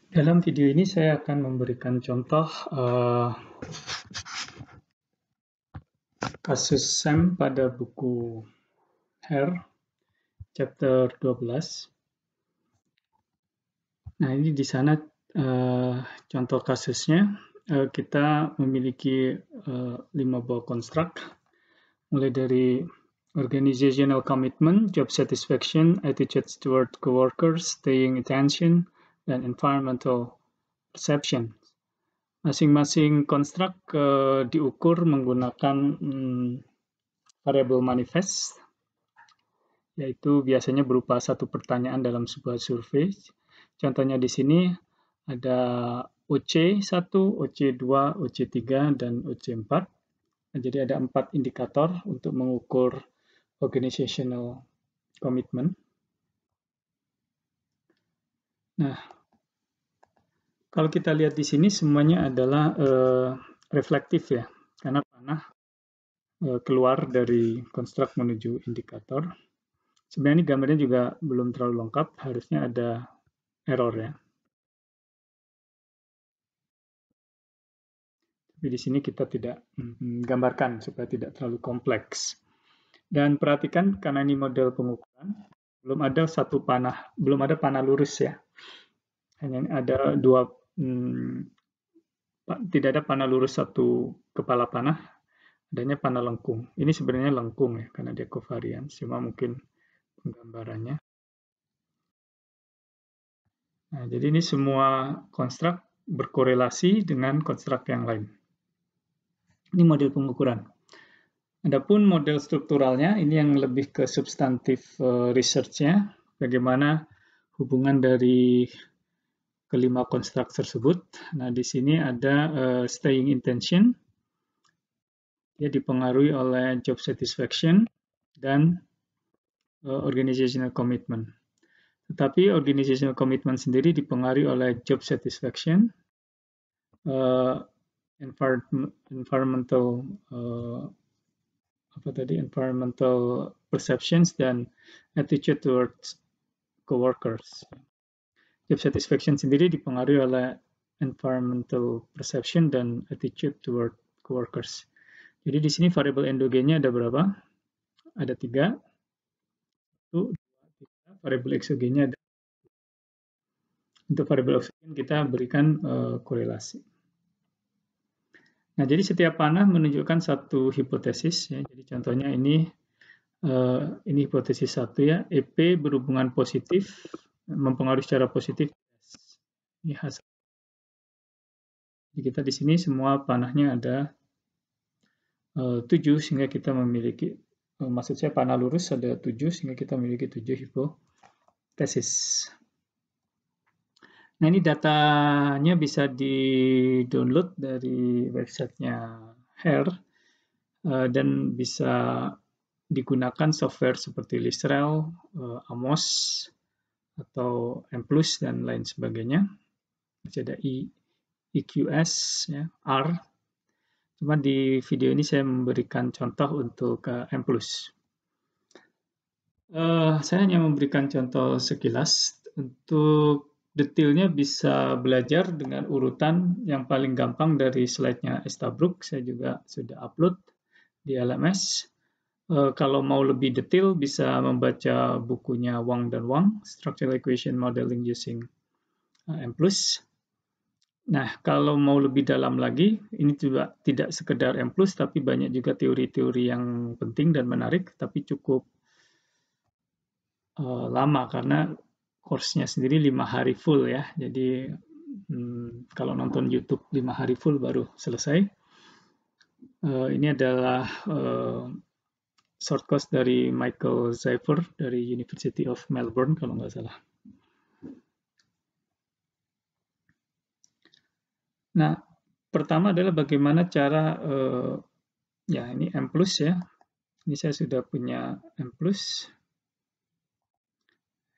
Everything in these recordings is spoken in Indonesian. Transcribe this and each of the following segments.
Dalam video ini saya akan memberikan contoh kasus SEM pada buku Hare, chapter 12. Nah, ini di sana contoh kasusnya. Kita memiliki 5 buah konstruk, mulai dari organizational commitment, job satisfaction, attitude toward coworkers, staying attention, dan environmental perception. Masing-masing konstruk diukur menggunakan variable manifest, yaitu biasanya berupa satu pertanyaan dalam sebuah survei. Contohnya di sini ada OC1, OC2, OC3, dan OC4. Jadi ada 4 indikator untuk mengukur organizational commitment. Nah, kalau kita lihat di sini semuanya adalah reflektif ya, karena panah keluar dari konstruk menuju indikator. Sebenarnya ini gambarnya juga belum terlalu lengkap, harusnya ada error ya. Tapi di sini kita tidak gambarkan supaya tidak terlalu kompleks. Dan perhatikan karena ini model pengukuran, belum ada panah lurus ya. Hanya ada tidak ada panah lurus satu kepala panah, adanya panah lengkung. Ini sebenarnya lengkung ya, karena dia covariance, cuma mungkin penggambarannya. Nah, jadi ini semua konstruk berkorelasi dengan konstruk yang lain. Ini model pengukuran. Adapun model strukturalnya, ini yang lebih ke substantif research-nya, bagaimana hubungan dari kelima konstruk tersebut. Nah, di sini ada staying intention, dia dipengaruhi oleh job satisfaction dan organizational commitment. Tetapi organizational commitment sendiri dipengaruhi oleh job satisfaction, environmental perceptions, dan attitude towards coworkers. Job satisfaction sendiri dipengaruhi oleh environmental perception dan attitude toward coworkers. Jadi di sini variabel endogennya ada berapa? Ada 3. 1, 2, 3. Variabel eksogennya ada. Untuk variabel eksogen kita berikan korelasi. Nah, jadi setiap panah menunjukkan satu hipotesis ya. Jadi contohnya ini hipotesis 1 ya, EP berhubungan positif, mempengaruhi secara positif. Ini hasil. Jadi kita di sini semua panahnya ada 7 sehingga kita memiliki, maksud saya panah lurus ada 7 sehingga kita memiliki 7 hipotesis. Nah, ini datanya bisa di-download dari websitenya Hare dan bisa digunakan software seperti Listrel, Amos, atau M+, dan lain sebagainya. Masih ada EQS, ya, R. Cuma di video ini saya memberikan contoh untuk M+. Saya hanya memberikan contoh sekilas. Untuk detailnya bisa belajar dengan urutan yang paling gampang dari slide-nya Estabrook. Saya juga sudah upload di LMS. Kalau mau lebih detail bisa membaca bukunya Wang dan Wang, Structural Equation Modeling Using M+. Nah, kalau mau lebih dalam lagi, ini juga tidak sekedar M+, tapi banyak juga teori-teori yang penting dan menarik, tapi cukup lama karena course-nya sendiri 5 hari full ya. Jadi kalau nonton YouTube 5 hari full baru selesai. Ini adalah short course dari Michael Zyfer dari University of Melbourne kalau nggak salah. Nah, pertama adalah bagaimana cara, ya ini M+, ya. Ini saya sudah punya M+,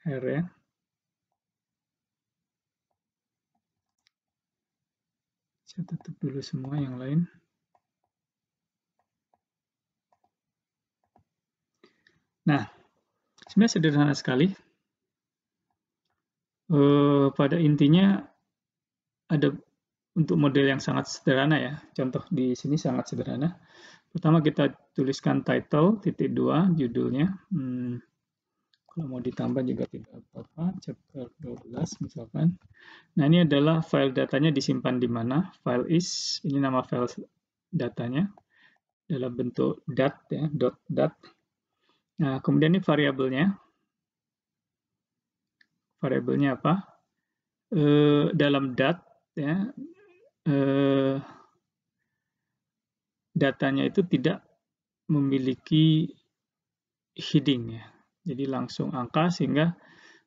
R ya. Saya tutup dulu semua yang lain. Nah, sebenarnya sederhana sekali. Pada intinya ada untuk model yang sangat sederhana ya. Contoh di sini sangat sederhana. Pertama kita tuliskan title, titik 2, judulnya. Kalau mau ditambah juga tidak apa-apa, chapter 12 misalkan. Nah, ini adalah file datanya disimpan di mana. File is, ini nama file datanya, dalam bentuk dat, ya, .dat. Nah, kemudian ini variabelnya. Variabelnya apa? Dalam dat, ya, datanya itu tidak memiliki heading ya. Jadi langsung angka sehingga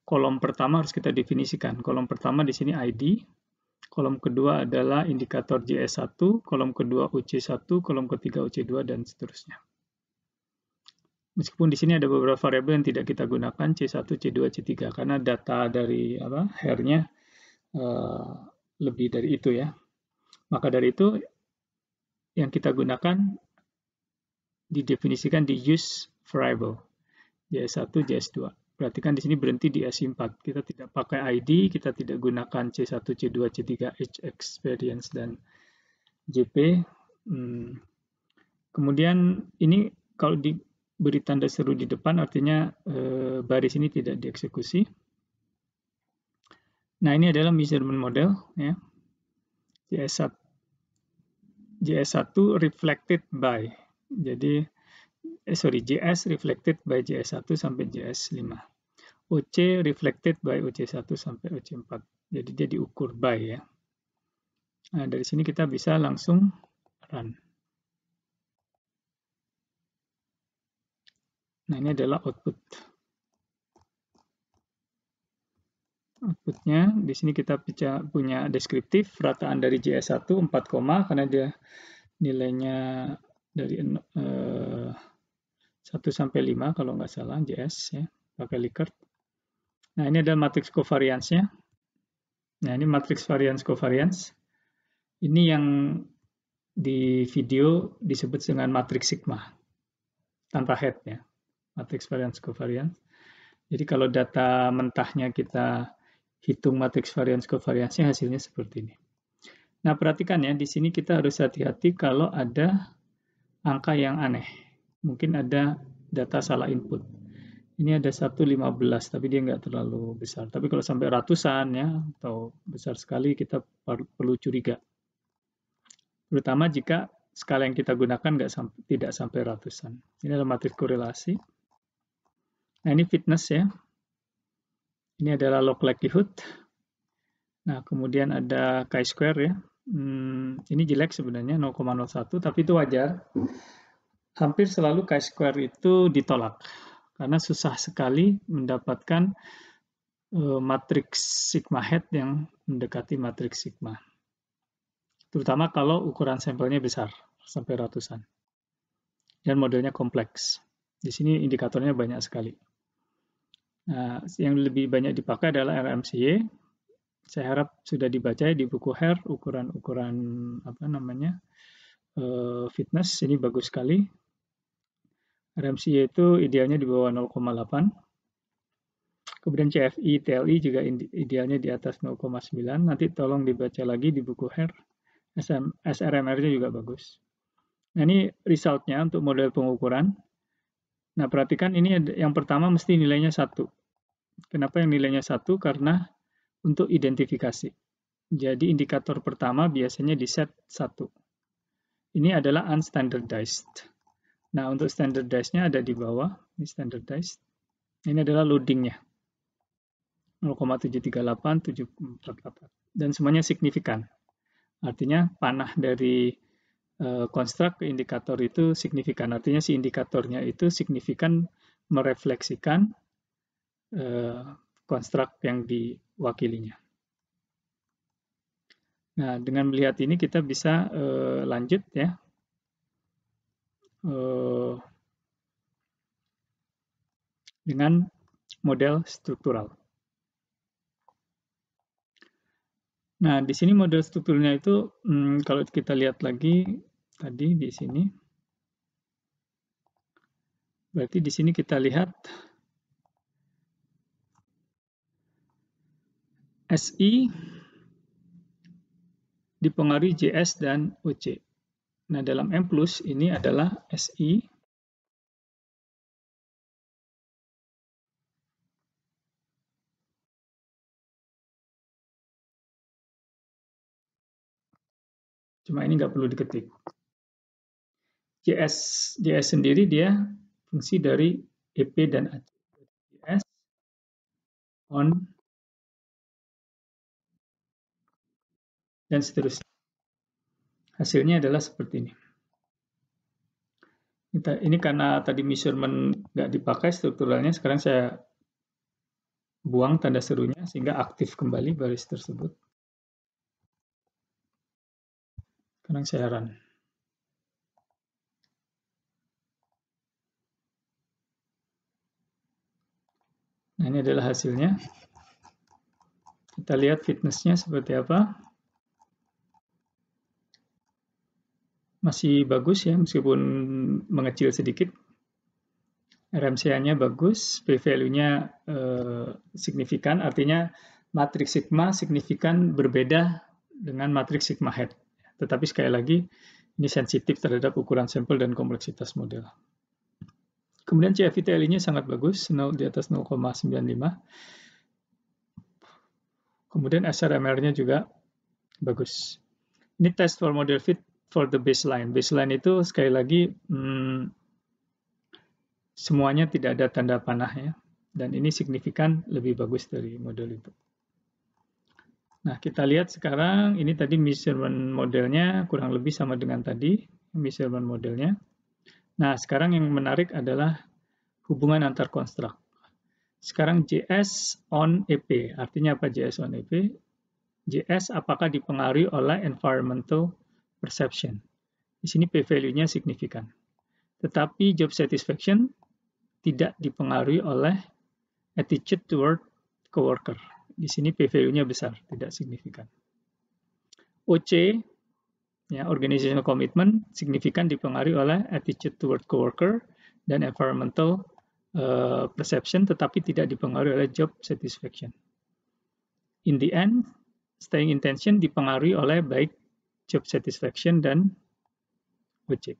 kolom pertama harus kita definisikan. Kolom pertama di sini ID, kolom kedua adalah indikator JS1, kolom kedua UC1, kolom ketiga UC2 dan seterusnya. Meskipun di sini ada beberapa variabel yang tidak kita gunakan C1, C2, C3 karena data dari hair-nya lebih dari itu ya. Maka dari itu yang kita gunakan didefinisikan di use variable. JS1, JS2. Perhatikan di sini berhenti di S4. Kita tidak pakai ID, kita tidak gunakan C1, C2, C3, H experience dan JP. Kemudian ini kalau diberi tanda seru di depan artinya baris ini tidak dieksekusi. Nah, ini adalah measurement model ya. JS1 reflected by. Jadi JS reflected by JS1 sampai JS5. OC reflected by OC1 sampai OC4. Jadi dia diukur by ya. Nah, dari sini kita bisa langsung run. Nah, ini adalah output. Outputnya, di sini kita punya deskriptif, rataan dari JS1 4, karena dia nilainya dari 1 sampai 5 kalau nggak salah JS ya, pakai Likert. Nah, ini adalah matriks covariance-nya. Nah, ini matriks variance covariance. Ini yang di video disebut dengan matriks sigma tanpa head ya, matriks variance covariance. Jadi kalau data mentahnya kita hitung matriks variance covariance-nya hasilnya seperti ini. Nah, perhatikan ya, di sini kita harus hati-hati kalau ada angka yang aneh. Mungkin ada data salah input. Ini ada 1,15, tapi dia nggak terlalu besar. Tapi kalau sampai ratusan ya, atau besar sekali, kita perlu curiga. Terutama jika skala yang kita gunakan tidak sampai ratusan. Ini adalah matriks korelasi. Nah, ini fitness ya. Ini adalah log likelihood. Nah, kemudian ada chi-square ya. Ini jelek sebenarnya 0,01, tapi itu wajar. Hampir selalu chi-square itu ditolak karena susah sekali mendapatkan matriks sigma head yang mendekati matriks sigma. Terutama kalau ukuran sampelnya besar, sampai ratusan. Dan modelnya kompleks. Di sini indikatornya banyak sekali. Nah, yang lebih banyak dipakai adalah RMCA. Saya harap sudah dibaca di buku Hair ukuran-ukuran fitness ini bagus sekali. RMCA itu idealnya di bawah 0,8. Kemudian CFI, TLI juga idealnya di atas 0,9. Nanti tolong dibaca lagi di buku Hair. SRMR-nya juga bagus. Nah, ini result-nya untuk model pengukuran. Nah, perhatikan ini yang pertama mesti nilainya 1. Kenapa yang nilainya 1? Karena untuk identifikasi. Jadi indikator pertama biasanya di set 1. Ini adalah unstandardized. Nah, untuk standardized-nya ada di bawah. Ini standardized. Ini adalah loading-nya. 0,738, 748. Dan semuanya signifikan. Artinya panah dari konstruk ke indikator itu signifikan. Artinya si indikatornya itu signifikan merefleksikan konstruk yang diwakilinya. Nah, dengan melihat ini kita bisa lanjut ya. Dengan model struktural. Nah, di sini model strukturnya itu kalau kita lihat lagi tadi di sini, berarti di sini kita lihat SI dipengaruhi JS dan OC. Nah, dalam M+ ini adalah SI cuma ini nggak perlu diketik. JS sendiri dia fungsi dari EP dan AC. JS on dan seterusnya. Hasilnya adalah seperti ini. Ini karena tadi measurement nggak dipakai strukturalnya, sekarang saya buang tanda serunya sehingga aktif kembali baris tersebut. Sekarang saya run. Nah, ini adalah hasilnya. Kita lihat fitnessnya seperti apa. Masih bagus ya, meskipun mengecil sedikit. RMCA-nya bagus, p-value-nya signifikan, artinya matriks sigma signifikan berbeda dengan matriks sigma head. Tetapi sekali lagi, ini sensitif terhadap ukuran sampel dan kompleksitas model. Kemudian CFITLI-nya sangat bagus, di atas 0,95. Kemudian SRMR-nya juga bagus. Ini test for model fit for the baseline. Baseline itu sekali lagi semuanya tidak ada tanda panah ya. Dan ini signifikan lebih bagus dari model itu. Nah, kita lihat sekarang ini tadi measurement modelnya kurang lebih sama dengan tadi measurement modelnya. Nah, sekarang yang menarik adalah hubungan antar konstruk. Sekarang JS on EP, artinya apa JS on EP? JS apakah dipengaruhi oleh environmental perception? Di sini p-value-nya signifikan. Tetapi job satisfaction tidak dipengaruhi oleh attitude toward coworker. Di sini p-value-nya besar, tidak signifikan. OC, ya, organizational commitment, signifikan dipengaruhi oleh attitude toward coworker dan environmental perception, tetapi tidak dipengaruhi oleh job satisfaction. In the end, staying intention dipengaruhi oleh baik job satisfaction dan OC,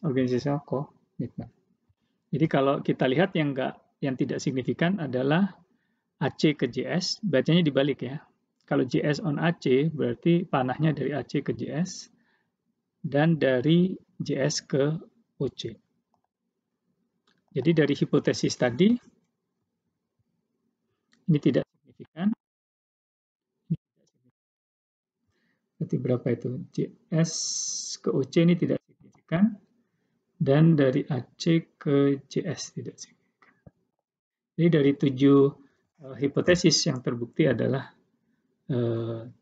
organizational commitment. Jadi kalau kita lihat yang tidak signifikan adalah AC ke JS, bacanya dibalik ya. Kalau JS on AC berarti panahnya dari AC ke JS dan dari JS ke OC. Jadi dari hipotesis tadi ini tidak signifikan. Berarti berapa itu? JS ke OC ini tidak signifikan dan dari AC ke JS tidak signifikan. Jadi dari 7 hipotesis yang terbukti adalah 5.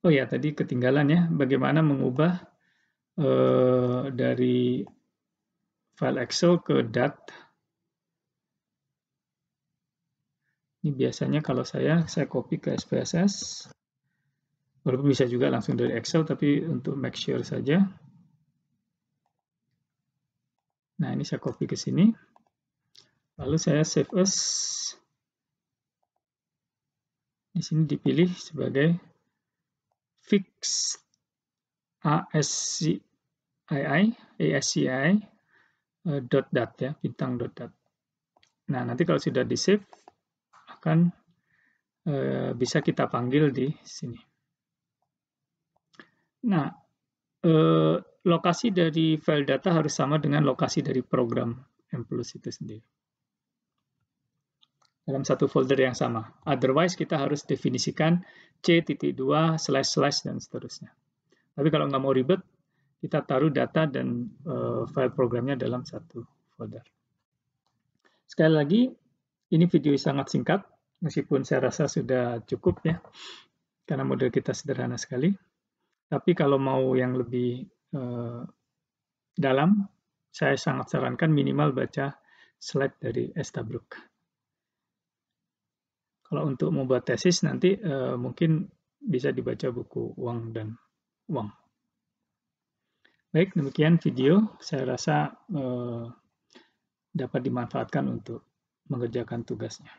Oh ya, tadi ketinggalan ya, bagaimana mengubah dari file Excel ke DAT. Ini biasanya kalau saya copy ke SPSS. Walaupun bisa juga langsung dari Excel, tapi untuk make sure saja. Nah, ini saya copy ke sini. Lalu saya save as. Di sini dipilih sebagai fix ASCII .dat ya, bintang .dat. Nah, nanti kalau sudah di save akan bisa kita panggil di sini. Nah, lokasi dari file data harus sama dengan lokasi dari program M+ itu sendiri. Dalam satu folder yang sama. Otherwise kita harus definisikan C.2// dan seterusnya. Tapi kalau nggak mau ribet, kita taruh data dan file programnya dalam satu folder. Sekali lagi, ini video sangat singkat, meskipun saya rasa sudah cukup ya, karena model kita sederhana sekali. Tapi kalau mau yang lebih dalam, saya sangat sarankan minimal baca slide dari Estabrook. Kalau untuk membuat tesis nanti mungkin bisa dibaca buku Wang dan Wang. Baik, demikian video. Saya rasa dapat dimanfaatkan untuk mengerjakan tugasnya.